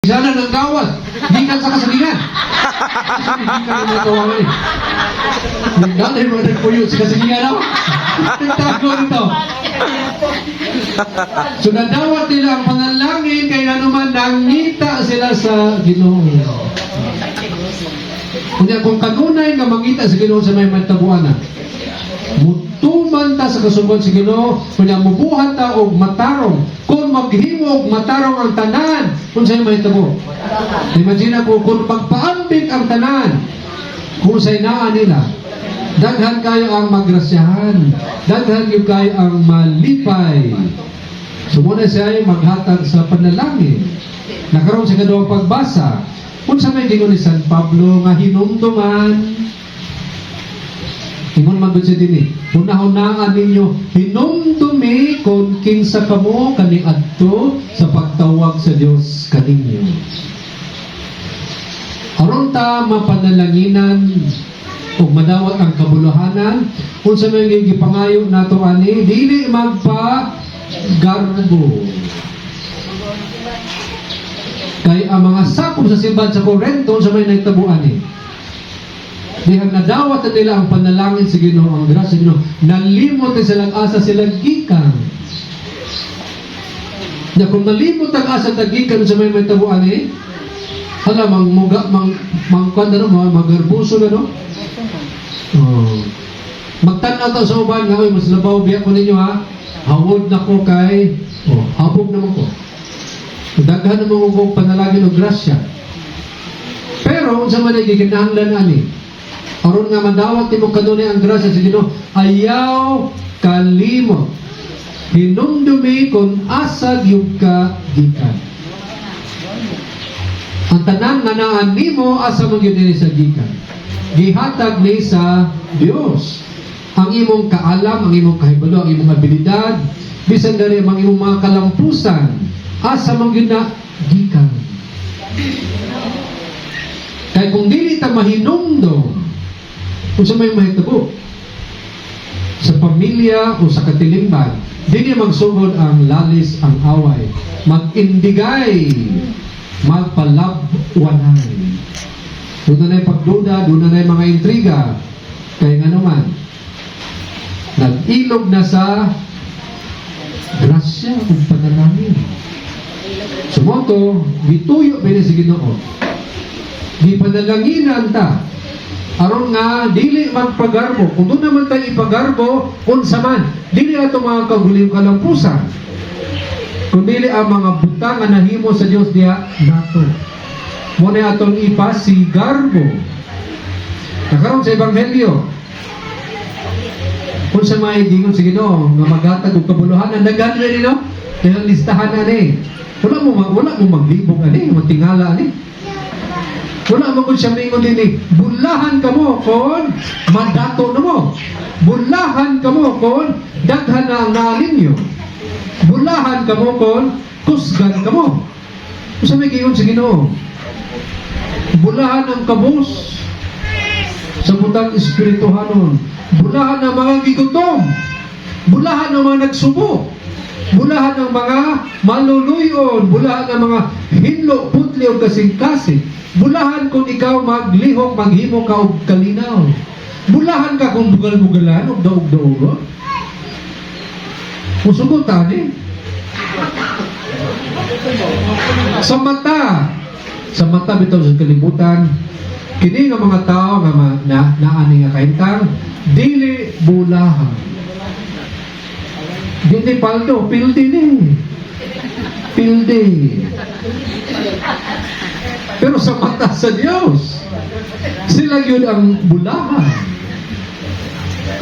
Sana ng gawas, gikan sa kasalingan. Gikan ng mga kawalan eh. Dati mo nagpuyo sa kasalingan ako. Nagtago nito. So nadawat nila ang panalangin kaya naman nangita sila sa Ginoo. Kung kanunay nga mangita sa Ginoo sa may matabuana, mutuman ta sa kasugod sa Ginoo, kunya mubuhat ta og matarong. Kung maghimo og matarong ang tanan, kung sa'yo mahitabo. Imagine ko, kung pagpaambik ang tanan, kung sa'yo naan nila, daghan kayo ang magrasyahan, daghan kayo ang malipay. So muna siya ay maghatag sa panalangin. Nakaroon sa kadawang pagbasa, kung sa may gingon ni San Pablo nga hinumduman, ingon man siya din eh, hunahunaan ninyo, hinumdumi kung kinsa kamo kaning adto sa pagtawag sa Dios kaninyo. Aron ta mapanalanginan ug madawat ang kabuluhanan, kung sa may gipangayo nato ani, dili magpa garbo. Kay ang mga sakop sa simbahan sa Korento sa may nagtabuan eh. Dihang nadawat na nila ang panalangin sa Ginoo, ang grasya sa Ginoo, nalimot na silang asa silang gikan. Na kung nalimot ang asa at gikan sa may tabuan eh, hala, magarbuso na, no? Oh. Magtanaw ta sa uban nga, mas labaw biya ko ninyo ha, hawod na ko kay, habog naman ko. Daghan naman ko panalangin o grasya. Pero, sa man ay gikinahanglan ani, aron nga madawat mo kanunay ang grasya sa Ginoo, ayaw kalimot. Hinumdumi kung asag yung ka gikan. Ang tanan nga naan nimo asa mo gyud sa gikan. Gihatag ni sa Dios. Ang imong kaalam, ang imong kahibalo, ang imong abilidad, bisan dali ang imong mga kalampusan, asa mo gyud na gikan. Kaya kung dili ta mahinumdum, kung sa may mahitabo sa pamilya o sa katilingban, dili magsugod ang lalis ang away, mag-indigay, magpalabwanay. Doon na pagduda, doon na mga intriga, kaya nga naman nag-ilog na sa grasya o panalangin. Sumoto, gituyo ba sa Ginoo, gipanalanginan ta aron nga dili magpagarbo. Kung doon naman tayo ipagarbo, unsa man, dili ato mga kaguling kalampusan, kung dili ang mga butang nga nahimo sa Dios diha nato. Muna atong ipasigarbo. Nakaroon sa Ebanghelyo, kung sa may gingon sa Ginoo nga maghatag og kabuluhanan, daghan rin no? Kaya listahan ani. Wala mo maglibog ani, matingala ani. Wala mo kung siya mingon din eh, bulahan ka mo kung mandato na mo. Bulahan ka mo kung daghan na ang naalin nyo. Bulahan ka mo kung kusgan ka mo. Kung may gayon sa Ginoo, bulahan ang kabus sa butang espirituhanon. Bulahan ang mga gigutom. Bulahan ang mga nagsubo. Bulahan ang mga maluluyon. Bulahan ang mga hinlo, putli o kasing-kasing. Bulahan kung ikaw maglihok, maghimo ka og kalinaw. Bulahan ka kung bugal-bugalan o daog-daog. Musugutan eh. Sa mata bitaw sa kalibutan, kini nga mga tao nga naani nga kahintang, dili bulahan. Dili paldo, pildi ni. Pildi. Pero sa mata sa Diyos, sila yun ang bulahan.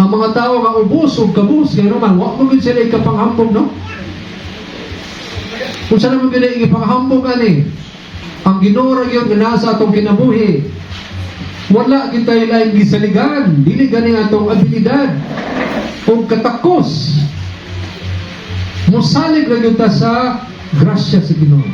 Ang mga tao nga ubos o kabus, gano'n man, wak mo yun sila ikapanghambog, no? Kung saan naman yun ikapanghambog, ani, ang ginura yun na nasa atong kinabuhi, wala kita ilang gisaligan, dili ganing atong abilidad, o katakos, musalig lang yun ta sa grasya sa Ginoo.